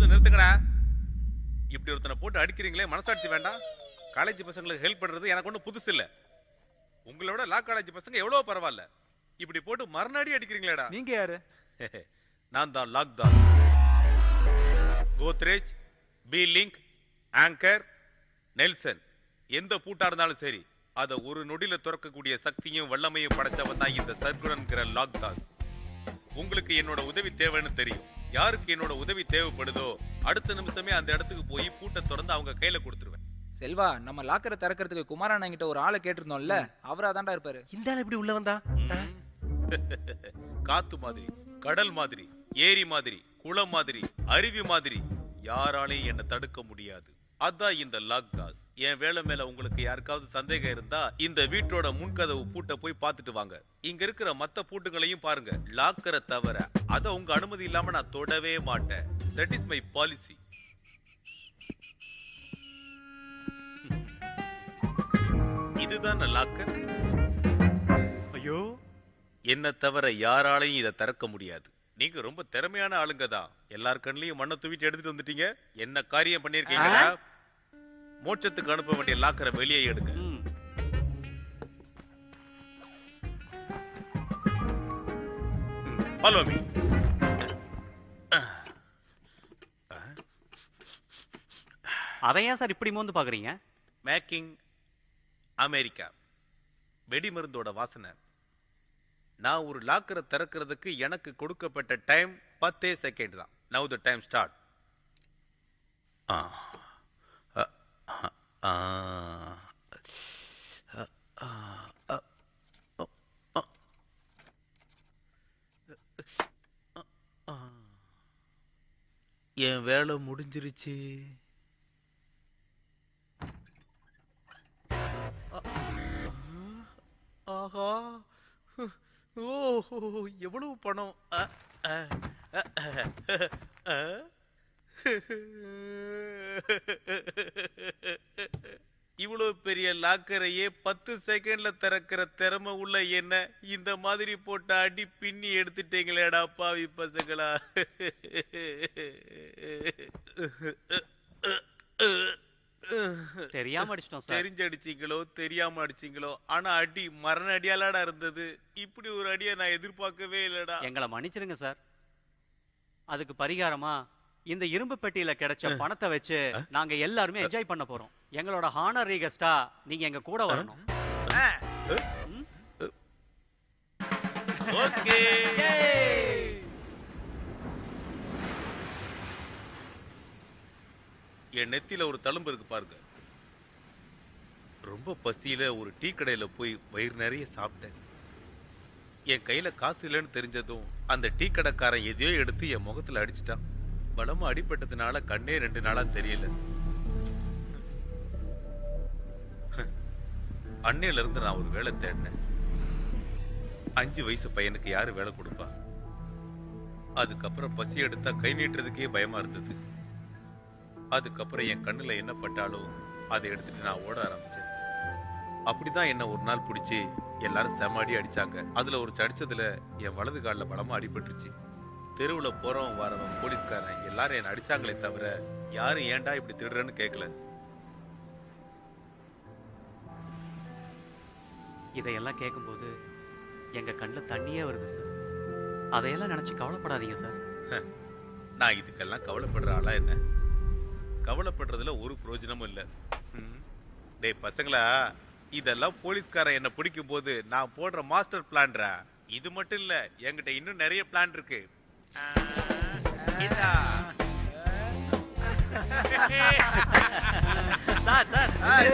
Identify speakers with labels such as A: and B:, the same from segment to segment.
A: நிறுத்துங்கடா. இப்படி ஒருத்தனை போட்டு அடிக்கிறீங்களே, மனசாட்சி வேண்டாம்? காலேஜ் பசங்களுக்கு ஹெல்ப் பண்றது எனக்கு ஒன்றும் புதுசு இல்ல. உங்களோட லா காலேஜ் பசங்க எவ்வளவு பரவாயில்ல. இப்படி போட்டு மறுநாடி அடிக்கிறீங்களேடா.
B: நீங்க யாரு?
A: நான் தான் லாக்தான். Godrej, B Link, Anchor, Nelson எந்த பூட்டா இருந்தாலும் சரி அதை ஒரு நொடியில திறக்கக்கூடிய சக்தியும் வல்லமையும் படைச்சவன் தான் இந்த சர்க்குணன்கிற லாக்தான். உங்களுக்கு என்னோட உதவி தேவைன்னு தெரியும். யாருக்கு என்னோட உதவி தேவைப்படுதோ அடுத்த நிமிஷமே அந்த இடத்துக்கு போய் பூட்டை திறந்து அவங்க கையில கொடுத்துருவேன்.
B: செல்வா, நம்ம லாக்கரை திறக்கிறதுக்கு குமாரண்ணா கிட்ட ஒரு ஆளை கேட்டிருந்தோம்ல, அவரா தான்டா இருப்பாரு.
C: இந்த ஆள் எப்படி உள்ள வந்தா?
A: காத்து மாதிரி, கடல் மாதிரி, ஏரி மாதிரி, குளம் மாதிரி, அருவி மாதிரி யாராலையும் என்ன தடுக்க முடியாது. அதான் இந்த லாக்தாஸ். என் வேலை மேல உங்களுக்கு யாருக்காவது சந்தேகம் இருந்தா இந்த வீட்டோட முன்கதவு பூட்டை போய் பார்த்துட்டு வாங்க. இங்க இருக்கிற மத்த பூட்டுகளையும் பாருங்க. லாக்கரை தவிர அத உங்க அனுமதி இல்லாம நான் தொடவே மாட்டேன். That is my policy. இதுதான் லாக்கர்.
C: ஐயோ,
A: என்ன தவிர யாராலையும் இதை திறக்க முடியாது. நீங்க ரொம்ப திறமையான ஆளுங்க தான். எல்லார் கண்ணிலையும் மண்ணை தூவிட்டு எடுத்துட்டு வந்துட்டீங்க. என்ன காரியம் பண்ணிருக்கீங்களா? மோட்சத்துக்கு அனுப்ப வேண்டிய லாக்கரை வெளியே எடுங்க. Follow me.
C: அதை ஏன் சார் இப்படி மோந்து பாக்குறீங்க?
A: Making America. வெடி மருந்தோட வாசனை. நான் ஒரு லாக்கரை திறக்கிறதுக்கு எனக்கு கொடுக்கப்பட்ட டைம் 10 செகண்ட் தான். Now the time start. என் வேலை முடிஞ்சிருச்சு. ஆஹா, ஓ எவ்வளவு பணம். இவ்வளவு பெரிய லாக்கரையே 10 செகண்ட்ல திறக்கிற திறமை உள்ள என்ன இந்த மாதிரி போட்ட அடி பின்னி எடுத்துட்டீங்களேடா பாவி பசங்களா.
C: தெரியாம அடிச்சிட்டோம் சார்.
A: தெரிஞ்சு அடிச்சீங்களோ தெரியாம அடிச்சீங்களோ, ஆனா அடி மரண அடியாலாடா இருந்தது. இப்படி ஒரு அடியை நான் எதிர்பார்க்கவே இல்லடா.
C: எங்களை மன்னிச்சிருங்க சார். அதுக்கு பரிகாரமா இந்த இரும்பு பெட்டியில கிடைச்ச பணத்தை வச்சு நாங்க எல்லாருமே என்ஜாய் பண்ண போறோம். எங்களோட ஹானர் ரீகஸ்டா நீங்க எங்க கூட வரணும்.
A: ஓகே. என் நெத்தியில ஒரு தழும்பு இருக்கு பாருங்க. ரொம்ப பசியில ஒரு டீ கடையில போய் வயிறு நிறைய சாப்பிட்டேன். என் கையில காசு இல்லைன்னு தெரிஞ்சதும் அந்த டீ கடைக்காரன் எதையோ எடுத்து என் முகத்துல அடிச்சுட்டான். பலமா அடிபட்டதுனால கண்ணே 2 நாளா தெரியல. அன்னையில இருந்து நான் ஒரு வேலை தேடினேன். 5 வயசு பையனுக்கு யாரு வேலை கொடுப்பா? அதுக்கப்புறம் பசி எடுத்தா கை நீட்டுறதுக்கே பயமா இருந்தது. அதுக்கப்புறம் என் கண்ணுல என்ன பட்டாலும் அதை எடுத்துட்டு நான் ஓட ஆரம்பிச்சேன். அப்படிதான் என்ன ஒரு நாள் பிடிச்சி எல்லாரும் செமாடி அடிச்சாங்க. அதுல ஒரு அடிச்சதுல என் வலது காலில் பலமா அடிபட்டுருச்சு. தெருவுல போறவன் வரவன் போலீஸ்காரன் எல்லாரும் என்ன அடிச்சாங்களே தவிர யாரும் ஏன்டா இப்படி திடுறன்னு கேட்கல.
C: இதையெல்லாம் கேட்கும்போது எங்க கண்ணுல தண்ணியே வருது சார். அதையெல்லாம் நினைச்சு கவலைப்படாதீங்க சார்.
A: நான் இதுக்கெல்லாம் கவலைப்படுற ஆளா என்ன? கவலைப்படுறதுல ஒரு பிரயோஜனமும் இல்ல. டேய் பசங்களா, இதெல்லாம் போலீஸ்காரன் என்ன பிடிக்கும் போது நான் போடுற மாஸ்டர் பிளான்ரா. இது மட்டும் இல்ல, என்கிட்ட இன்னும் நிறைய பிளான் இருக்கு.
C: சார்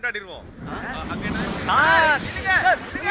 A: கொண்டாடிடுவோம்.